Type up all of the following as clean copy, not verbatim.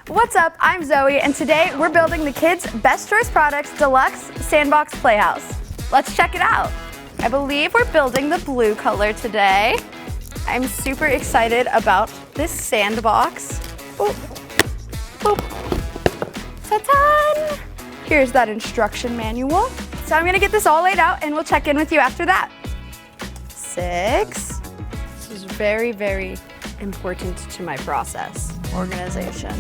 What's up? I'm Zoe, and today we're building the kids' Best Choice Products Deluxe Sandbox Playhouse. Let's check it out. I believe we're building the blue color today. I'm super excited about this sandbox. Boop. Boop. Ta-da! Here's that instruction manual. So I'm gonna get this all laid out and we'll check in with you after that. 6. This is very, very important to my process, organization.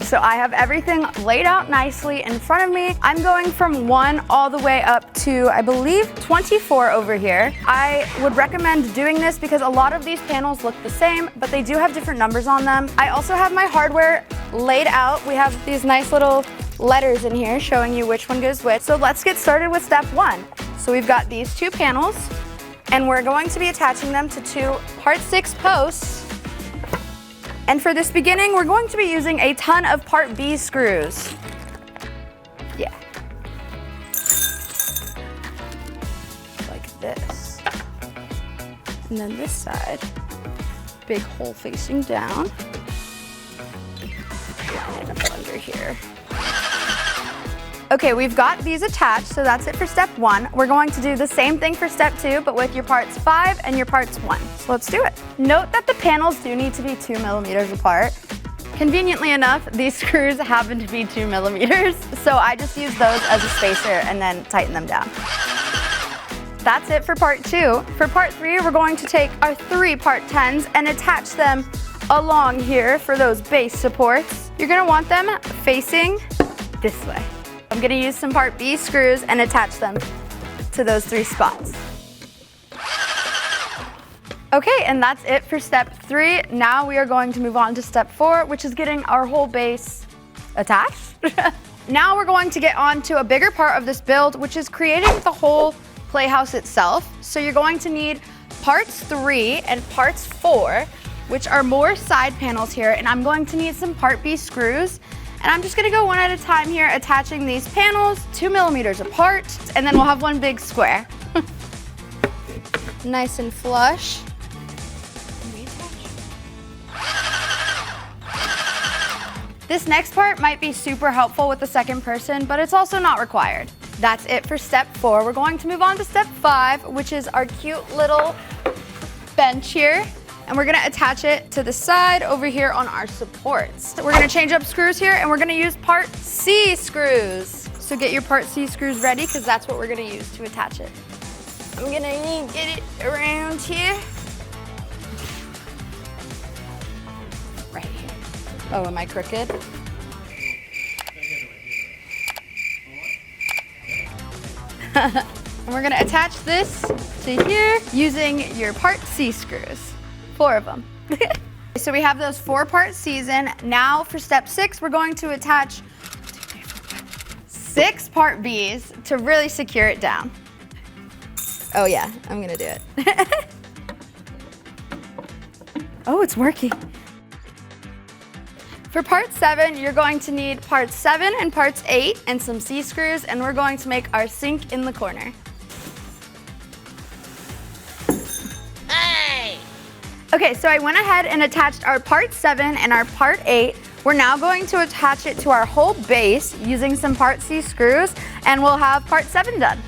So I have everything laid out nicely in front of me. I'm going from 1 all the way up to, I believe, 24 over here. I would recommend doing this because a lot of these panels look the same, but they do have different numbers on them. I also have my hardware laid out. We have these nice little letters in here showing you which one goes which. So let's get started with step 1. So we've got these 2 panels, and we're going to be attaching them to 2 part 6 posts. And for this beginning, we're going to be using a ton of part B screws. Yeah. Like this. And then this side, big hole facing down. Line it up under here. Okay, we've got these attached, so that's it for step 1. We're going to do the same thing for step 2, but with your parts 5 and your parts 1. So let's do it. Note that the panels do need to be 2 millimeters apart. Conveniently enough, these screws happen to be 2 millimeters, so I just use those as a spacer and then tighten them down. That's it for part 2. For part 3, we're going to take our 3 part 10s and attach them along here for those base supports. You're gonna want them facing this way. I'm gonna use some part B screws and attach them to those 3 spots. Okay, and that's it for step 3. Now we are going to move on to step 4, which is getting our whole base attached. Now we're going to get on to a bigger part of this build, which is creating the whole playhouse itself. So you're going to need parts 3 and parts 4, which are more side panels here, and I'm going to need some part B screws. And I'm just gonna go one at a time here, attaching these panels 2 millimeters apart, and then we'll have one big square. Nice and flush. This next part might be super helpful with the second person, but it's also not required. That's it for step 4. We're going to move on to step 5, which is our cute little bench here. And we're gonna attach it to the side over here on our supports. We're gonna change up screws here, and we're gonna use part C screws. So get your part C screws ready, because that's what we're gonna use to attach it. I'm gonna get it around here. Right here. Oh, am I crooked? And we're gonna attach this to here using your part C screws. 4 of them. So we have those 4 part C's in. Now for step 6, we're going to attach 6 part B's to really secure it down. Oh yeah, I'm gonna do it. Oh, it's working. For part 7, you're going to need parts 7 and parts 8 and some C screws, and we're going to make our sink in the corner. Okay, so I went ahead and attached our part 7 and our part 8. We're now going to attach it to our whole base using some part C screws, and we'll have part 7 done.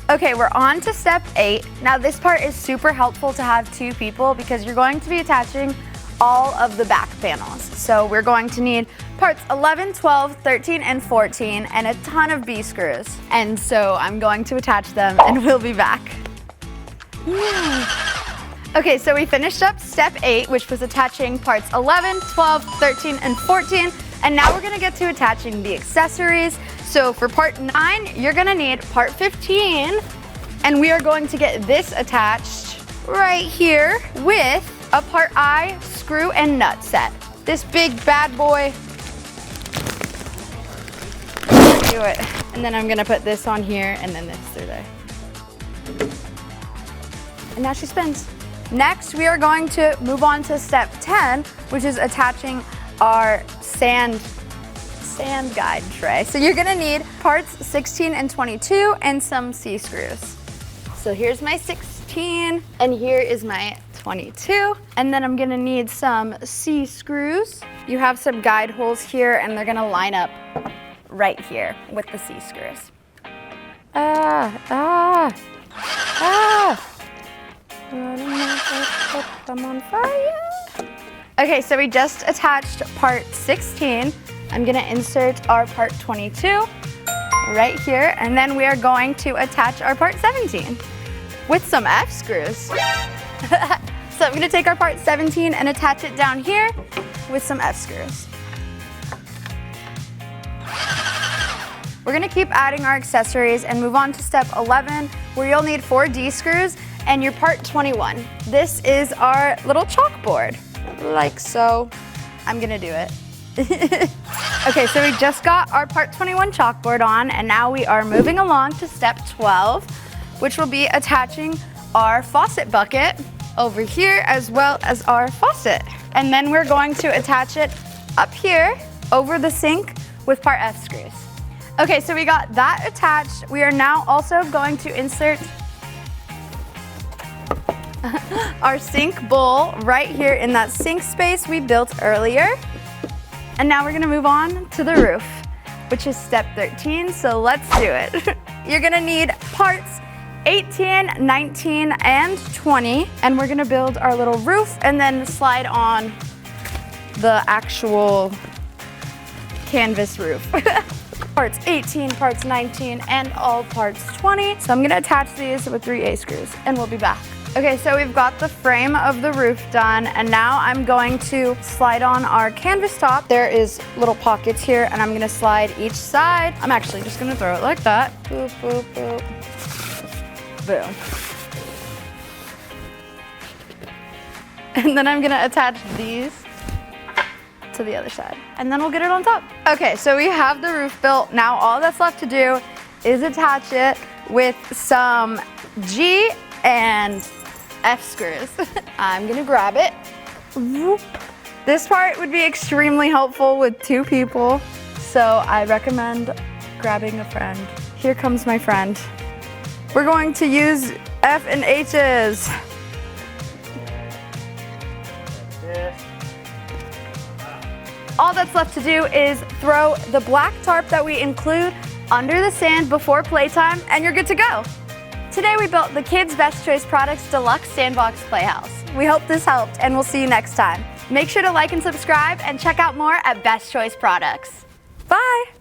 Okay, we're on to step 8. Now this part is super helpful to have 2 people because you're going to be attaching all of the back panels. So we're going to need parts 11, 12, 13, and 14, and a ton of B screws. And so I'm going to attach them, and we'll be back. Okay, so we finished up step 8, which was attaching parts 11, 12, 13, and 14, and now we're gonna get to attaching the accessories. So for part 9, you're gonna need part 15, and we are going to get this attached right here with a part I screw and nut set. This big bad boy. Do it. And then I'm gonna put this on here and then this through there. And now she spins. Next, we are going to move on to step 10, which is attaching our sand guide tray. So you're gonna need parts 16 and 22 and some C screws. So here's my 16 and here is my 22. And then I'm gonna need some C screws. You have some guide holes here and they're gonna line up right here with the C screws. I'm on fire. Okay, so we just attached part 16. I'm gonna insert our part 22 right here, and then we are going to attach our part 17 with some F screws. So I'm gonna take our part 17 and attach it down here with some F screws. We're gonna keep adding our accessories and move on to step 11, where you'll need 4 D screws and your part 21. This is our little chalkboard, like so. I'm gonna do it. Okay, so we just got our part 21 chalkboard on, and now we are moving along to step 12, which will be attaching our faucet bucket over here as well as our faucet. And then we're going to attach it up here over the sink with part F screws. Okay, so we got that attached. We are now also going to insert our sink bowl right here in that sink space we built earlier. And now we're gonna move on to the roof, which is step 13, so let's do it. You're gonna need parts 18, 19, and 20, and we're gonna build our little roof and then slide on the actual canvas roof. Parts 18, parts 19, and all parts 20. So I'm gonna attach these with 3 A screws, and we'll be back. Okay, so we've got the frame of the roof done, and now I'm going to slide on our canvas top. There is little pockets here, and I'm gonna slide each side. I'm actually just gonna throw it like that. Boop, boop, boop. Boom. And then I'm gonna attach these to the other side, and then we'll get it on top. Okay, so we have the roof built. Now all that's left to do is attach it with some G and F screws. I'm gonna grab it. Whoop. This part would be extremely helpful with 2 people, so I recommend grabbing a friend. Here comes my friend. We're going to use F and H's. All that's left to do is throw the black tarp that we include under the sand before playtime, and you're good to go. Today we built the Kids' Best Choice Products Deluxe Sandbox Playhouse. We hope this helped, and we'll see you next time. Make sure to like and subscribe, and check out more at Best Choice Products. Bye!